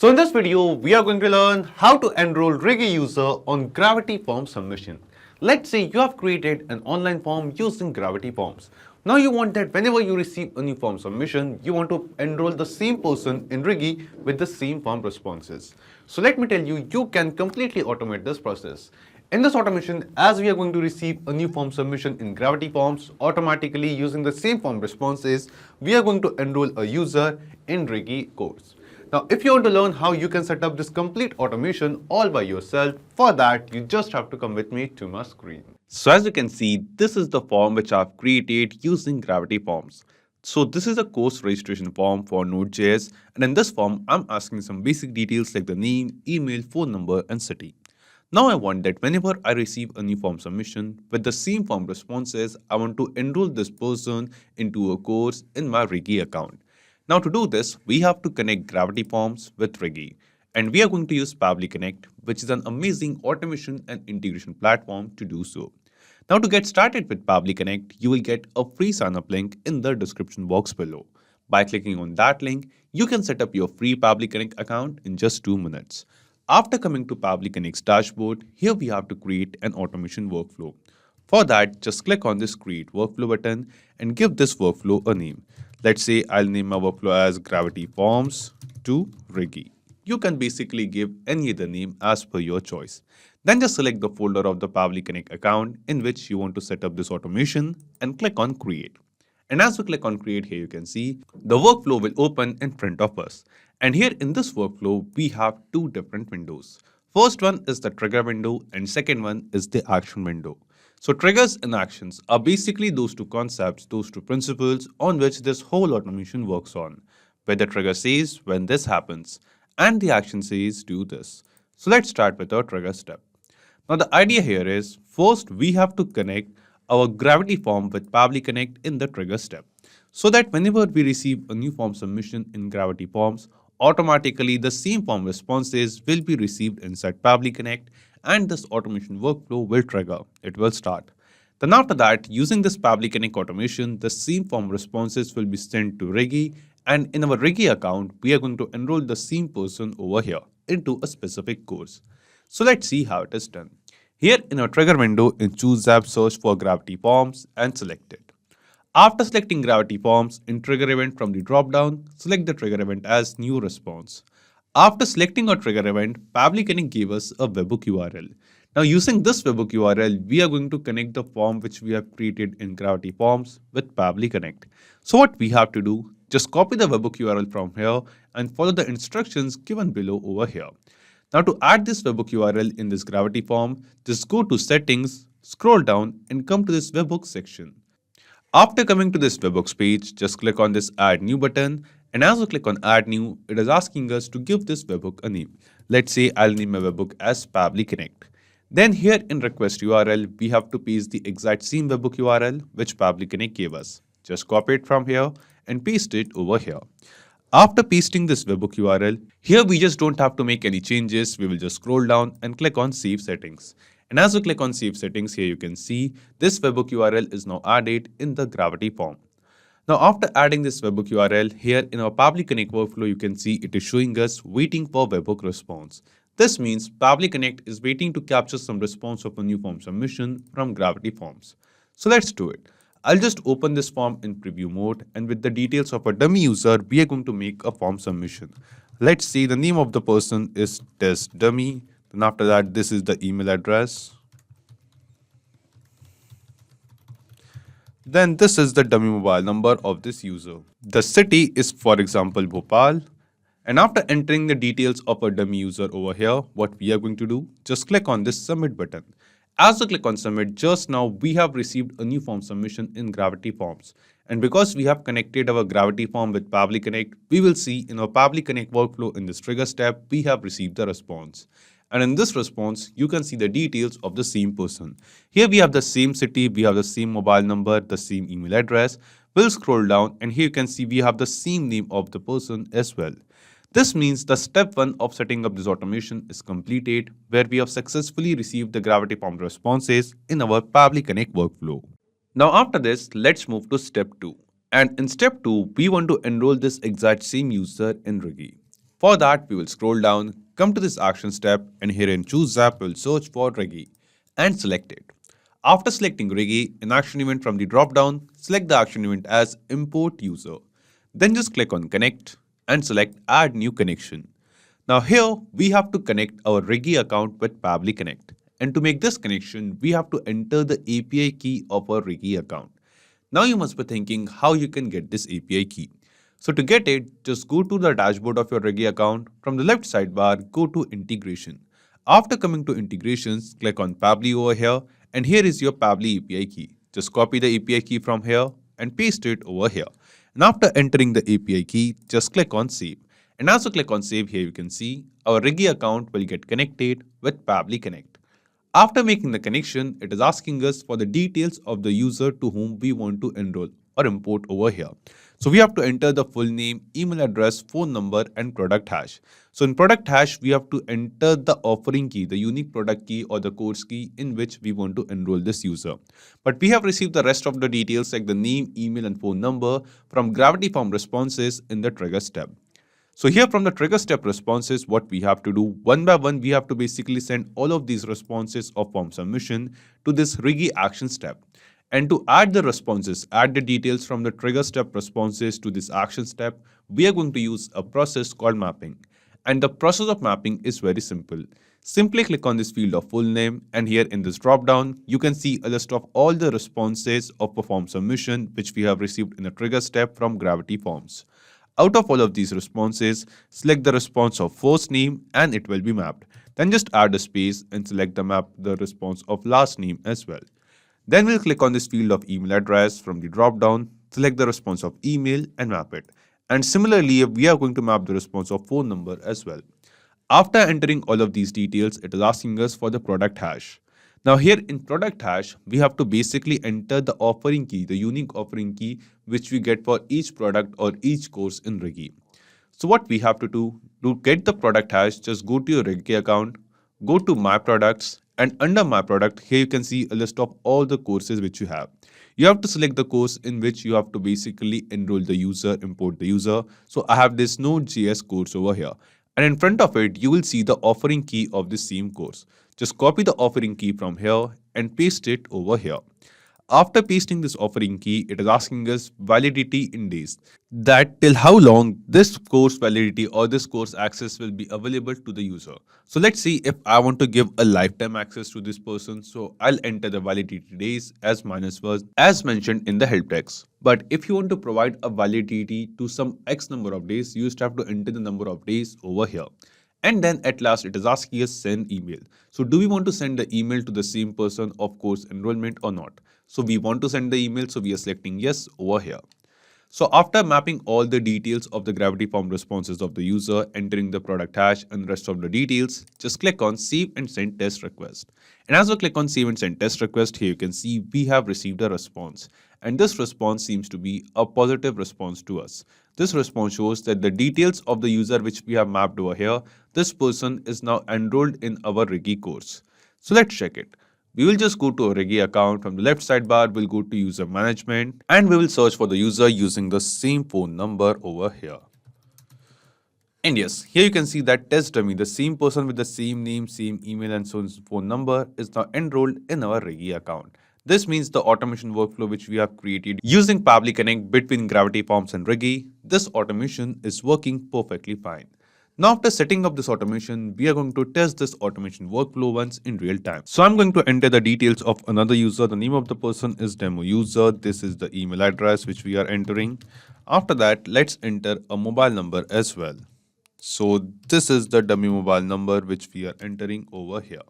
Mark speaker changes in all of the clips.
Speaker 1: So in this video, we are going to learn how to enroll Rigi user on Gravity form submission. Let's say you have created an online form using Gravity forms. Now you want that whenever you receive a new form submission, you want to enroll the same person in Rigi with the same form responses. So let me tell you, you can completely automate this process. In this automation, as we are going to receive a new form submission in Gravity Forms, automatically using the same form responses, we are going to enroll a user in Rigi course. Now, if you want to learn how you can set up this complete automation all by yourself, for that, you just have to come with me to my screen. So as you can see, this is the form which I've created using Gravity Forms. So this is a course registration form for Node.js, and in this form, I'm asking some basic details like the name, email, phone number, and city. Now I want that whenever I receive a new form submission with the same form responses, I want to enroll this person into a course in my Rigi account. Now to do this, we have to connect Gravity Forms with Rigi, and we are going to use Pabbly Connect, which is an amazing automation and integration platform to do so. Now to get started with Pabbly Connect, you will get a free sign-up link in the description box below. By clicking on that link, you can set up your free Pabbly Connect account in just 2 minutes. After coming to Pabbly Connect's dashboard, here we have to create an automation workflow. For that, just click on this Create Workflow button and give this workflow a name. Let's say I'll name my workflow as Gravity Forms to Rigi. You can basically give any other name as per your choice. Then just select the folder of the Pabbly Connect account in which you want to set up this automation and click on Create. And as we click on Create, here you can see the workflow will open in front of us. And here in this workflow, we have two different windows. First one is the trigger window and second one is the action window. So triggers and actions are basically those two concepts, those two principles on which this whole automation works on. Where the trigger says when this happens and the action says do this. So let's start with our trigger step. Now the idea here is first we have to connect our Gravity form with Pabbly Connect in the trigger step. So that whenever we receive a new form submission in Gravity Forms, automatically the same form responses will be received inside Pabbly Connect and this automation workflow will trigger. It will start. Then after that, using this Pabbly Connect automation, the same form responses will be sent to Rigi, and in our Rigi account, we are going to enroll the same person over here into a specific course. So let's see how it is done. Here in our trigger window, in Choose App, search for Gravity Forms and select it. After selecting Gravity Forms, in Trigger Event from the drop-down, select the trigger event as New Response. After selecting our trigger event, Pabbly Connect gave us a webhook URL. Now using this webhook URL, we are going to connect the form which we have created in Gravity Forms with Pabbly Connect. So what we have to do, just copy the webhook URL from here and follow the instructions given below over here. Now to add this webhook URL in this Gravity form, just go to Settings, scroll down and come to this webhook section. After coming to this webhooks page, just click on this Add New button, and as we click on Add New, it is asking us to give this webhook a name. Let's say I'll name my webhook as Pabbly Connect. Then here in Request URL, we have to paste the exact same webhook URL which Pabbly Connect gave us. Just copy it from here and paste it over here. After pasting this webhook URL, here we just don't have to make any changes. We will just scroll down and click on Save Settings. And as we click on Save Settings, here you can see this webhook URL is now added in the Gravity form. Now after adding this webhook URL, here in our Pabbly Connect workflow, you can see it is showing us waiting for webhook response. This means Pabbly Connect is waiting to capture some response of a new form submission from Gravity Forms. So let's do it. I'll just open this form in preview mode, and with the details of a dummy user, we are going to make a form submission. Let's say the name of the person is test dummy. Then after that, this is the email address. Then this is the dummy mobile number of this user. The city is, for example, Bhopal. And after entering the details of a dummy user over here, what we are going to do, just click on this Submit button. As we click on Submit, just now we have received a new form submission in Gravity Forms. And because we have connected our Gravity form with Pabbly Connect, we will see in our Pabbly Connect workflow in this trigger step, we have received the response. And in this response, you can see the details of the same person. Here we have the same city, we have the same mobile number, the same email address. We'll scroll down and here you can see we have the same name of the person as well. This means the step 1 of setting up this automation is completed, where we have successfully received the Gravity form responses in our Pabbly Connect workflow. Now after this, let's move to step 2. And in step 2, we want to enroll this exact same user in Rigi. For that, we will scroll down, come to this action step, and here in choose app, we will search for Rigi and select it. After selecting Rigi, an action event from the drop down, select the action event as import user. Then just click on connect and select add new connection. Now here we have to connect our Rigi account with Pabbly Connect. And to make this connection, we have to enter the API key of our Rigi account. Now you must be thinking how you can get this API key. So to get it, just go to the dashboard of your Rigi account. From the left sidebar, go to integration. After coming to integrations, click on Pabbly over here, and here is your Pabbly API key. Just copy the API key from here and paste it over here. And after entering the API key, just click on save. And as you click on save, here you can see our Rigi account will get connected with Pabbly Connect. After making the connection, it is asking us for the details of the user to whom we want to enroll or import over here. So we have to enter the full name, email address, phone number, and product hash. So in product hash, we have to enter the offering key, the unique product key or the course key in which we want to enroll this user. But we have received the rest of the details like the name, email, and phone number from Gravity Form responses in the trigger step. So here from the trigger step responses, what we have to do, one by one, we have to basically send all of these responses of form submission to this Rigi action step. And to add the responses, add the details from the trigger step responses to this action step, we are going to use a process called mapping. And the process of mapping is very simple. Simply click on this field of full name, and here in this drop down, you can see a list of all the responses of a form submission which we have received in the trigger step from Gravity Forms. Out of all of these responses, select the response of first name and it will be mapped. Then just add a space and select the response of last name as well. Then we'll click on this field of email address from the drop down, select the response of email and map it. And similarly, we are going to map the response of phone number as well. After entering all of these details, it is asking us for the product hash. Now here in product hash, we have to basically enter the offering key, the unique offering key, which we get for each product or each course in Rigi. So what we have to do, to get the product hash, just go to your Rigi account, go to My Products, and under My Product, here you can see a list of all the courses which you have. You have to select the course in which you have to basically enroll the user, import the user. So I have this Node.js course over here. And in front of it, you will see the offering key of the same course. Just copy the offering key from here and paste it over here. After pasting this offering key, it is asking us validity in days. That till how long this course validity or this course access will be available to the user. So let's see if I want to give a lifetime access to this person. So I'll enter the validity days as -1 as mentioned in the help text. But if you want to provide a validity to some X number of days, you just have to enter the number of days over here. And then at last, it is asking us send email. So do we want to send the email to the same person of course enrollment or not? So we want to send the email, so we are selecting yes over here. So after mapping all the details of the Gravity Form responses of the user, entering the product hash and the rest of the details, just click on save and send test request. And as we click on save and send test request, here you can see we have received a response. And this response seems to be a positive response to us. This response shows that the details of the user which we have mapped over here, this person is now enrolled in our Rigi course. So let's check it. We will just go to a Rigi account. From the left sidebar, we'll go to user management and we will search for the user using the same phone number over here. And yes, here you can see that test dummy, the same person with the same name, same email and so on phone number is now enrolled in our Rigi account. This means the automation workflow which we have created using Pabbly Connect between Gravity Forms and Rigi, this automation is working perfectly fine. Now after setting up this automation, we are going to test this automation workflow once in real time. So I'm going to enter the details of another user. The name of the person is demo user. This is the email address which we are entering. After that, let's enter a mobile number as well. So this is the dummy mobile number which we are entering over here.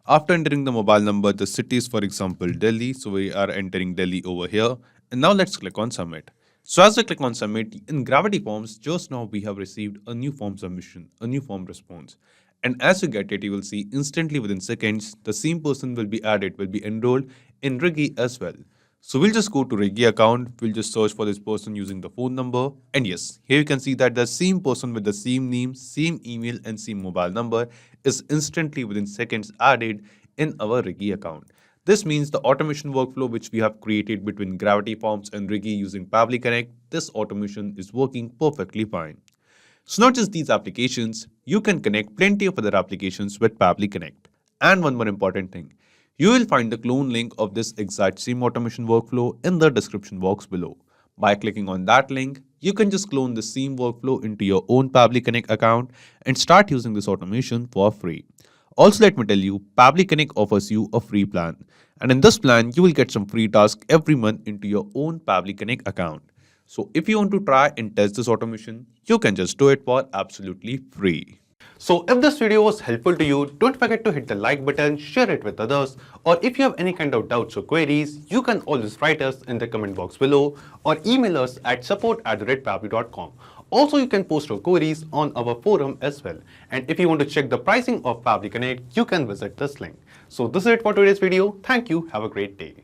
Speaker 1: After entering the mobile number, the city is for example Delhi. So we are entering Delhi over here. And now let's click on submit. So as we click on submit, in Gravity Forms, just now we have received a new form submission, a new form response. And as you get it, you will see instantly within seconds, the same person will be added, will be enrolled in Rigi as well. So we'll just go to Rigi account, we'll just search for this person using the phone number. And yes, here you can see that the same person with the same name, same email and same mobile number is instantly within seconds added in our Rigi account. This means the automation workflow which we have created between Gravity Forms and Rigi using Pabbly Connect, this automation is working perfectly fine. So not just these applications, you can connect plenty of other applications with Pabbly Connect. And one more important thing, you will find the clone link of this exact same automation workflow in the description box below. By clicking on that link, you can just clone the same workflow into your own Pabbly Connect account and start using this automation for free. Also, let me tell you, Pabbly Connect offers you a free plan. And in this plan, you will get some free tasks every month into your own Pabbly Connect account. So if you want to try and test this automation, you can just do it for absolutely free. So if this video was helpful to you, don't forget to hit the like button, share it with others, or if you have any kind of doubts or queries, you can always write us in the comment box below or email us at support@pabbly.com. Also, you can post your queries on our forum as well. And if you want to check the pricing of Pabbly Connect, you can visit this link. So this is it for today's video. Thank you. Have a great day.